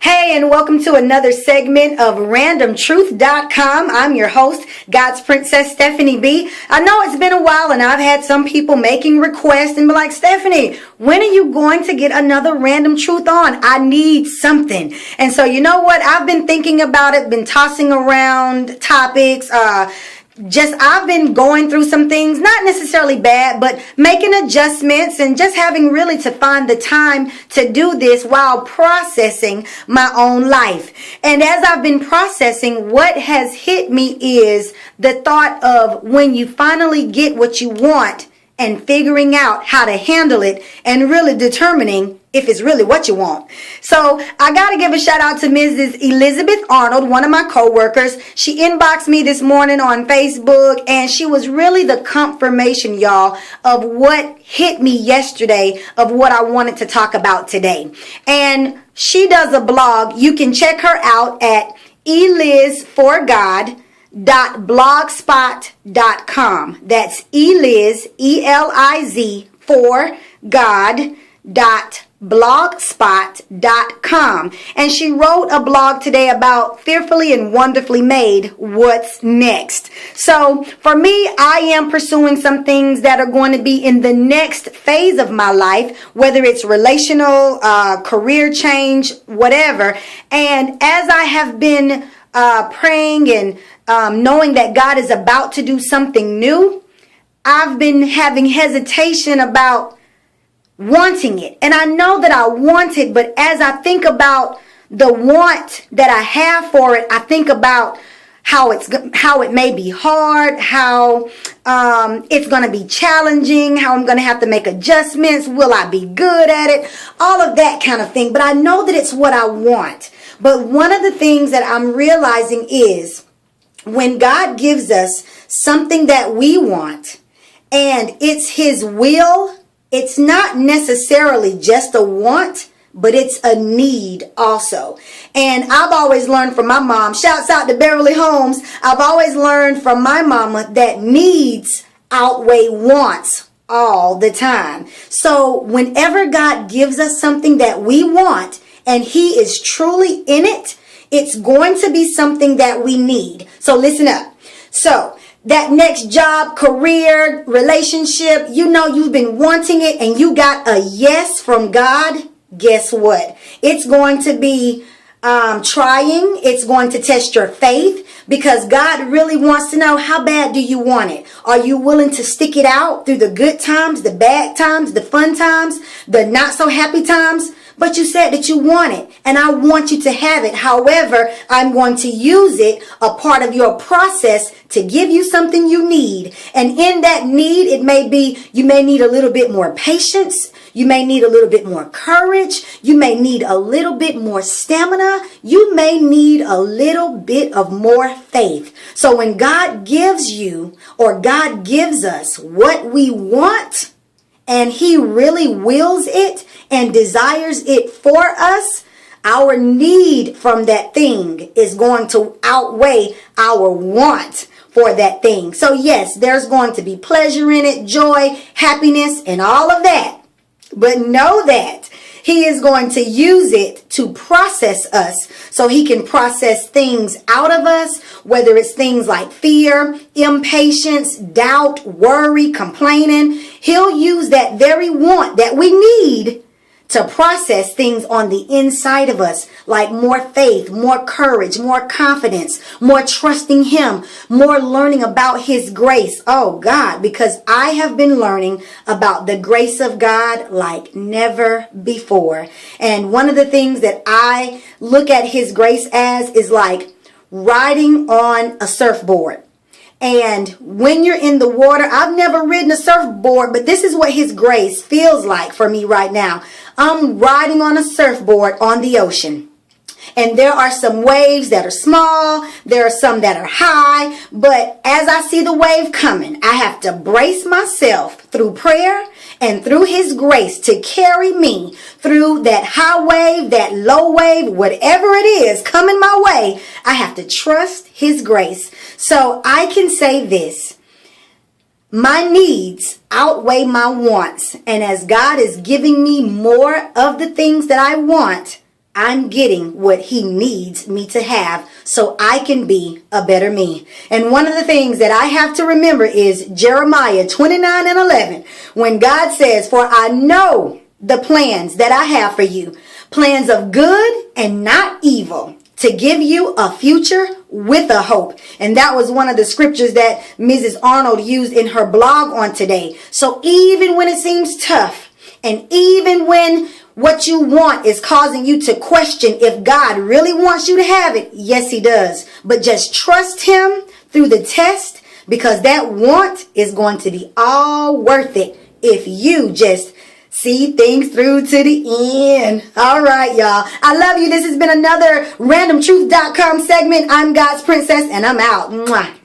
Hey, and welcome to another segment of randomtruth.com. I'm your host, God's Princess Stephanie B. I know it's been a while and I've had some people making requests and be like, Stephanie, when are you going to get another Random Truth on? I need something. And so you know what? I've been thinking about it, been tossing around topics, I've been going through some things, not necessarily bad, but making adjustments and just having really to find the time to do this while processing my own life. And as I've been processing, what has hit me is the thought of when you finally get what you want and figuring out how to handle it and really determining if it's really what you want. So I got to give a shout out to Mrs. Elizabeth Arnold, one of my coworkers. She inboxed me this morning on Facebook, and she was really the confirmation, y'all, of what hit me yesterday of what I wanted to talk about today. And she does a blog. You can check her out at elizforgod.blogspot.com. That's Eliz, E-L-I-Z, for God.blogspot.com. And she wrote a blog today about fearfully and wonderfully made, what's next. So for me, I am pursuing some things that are going to be in the next phase of my life, whether it's relational, career change, whatever. And as I have been praying and knowing that God is about to do something new, I've been having hesitation about wanting it. And I know that I want it, but as I think about the want that I have for it, I think about how it may be hard, how it's going to be challenging, how I'm going to have to make adjustments. Will I be good at it? All of that kind of thing. But I know that it's what I want. But one of the things that I'm realizing is when God gives us something that we want and it's His will, it's not necessarily just a want, but it's a need also. And I've always learned from my mom, shouts out to Beverly Holmes, I've always learned from my mama that needs outweigh wants all the time. So whenever God gives us something that we want and He is truly in it, it's going to be something that we need. So listen up. So that next job, career, relationship, you know you've been wanting it and you got a yes from God. Guess what? It's going to be trying. It's going to test your faith because God really wants to know, how bad do you want it? Are you willing to stick it out through the good times, the bad times, the fun times, the not so happy times? But you said that you want it, and I want you to have it. However, I'm going to use it, a part of your process, to give you something you need. And in that need, it may be, you may need a little bit more patience. You may need a little bit more courage. You may need a little bit more stamina. You may need a little bit of more faith. So when God gives you, or God gives us what we want, and He really wills it and desires it for us, our need from that thing is going to outweigh our want for that thing. So yes, there's going to be pleasure in it, joy, happiness, and all of that. But know that He is going to use it to process us so He can process things out of us, whether it's things like fear, impatience, doubt, worry, complaining. He'll use that very want that we need to process things on the inside of us, like more faith, more courage, more confidence, more trusting Him, more learning about His grace. Oh God, because I have been learning about the grace of God like never before. And one of the things that I look at His grace as is like riding on a surfboard. And when you're in the water, I've never ridden a surfboard, but this is what His grace feels like for me right now. I'm riding on a surfboard on the ocean. And there are some waves that are small. There are some that are high. But as I see the wave coming, I have to brace myself through prayer and through His grace to carry me through that high wave, that low wave, whatever it is coming my way. I have to trust His grace. So I can say this. My needs outweigh my wants. And as God is giving me more of the things that I want, I'm getting what he needs me to have so I can be a better me. And one of the things that I have to remember is Jeremiah 29:11, when God says, "For I know the plans that I have for you, plans of good and not evil, to give you a future with a hope." And that was one of the scriptures that Mrs. Arnold used in her blog on today. So even when it seems tough, and even when what you want is causing you to question if God really wants you to have it, yes, he does. But just trust him through the test, because that want is going to be all worth it if you just see things through to the end. All right, y'all. I love you. This has been another randomtruth.com segment. I'm God's Princess, and I'm out. Mwah.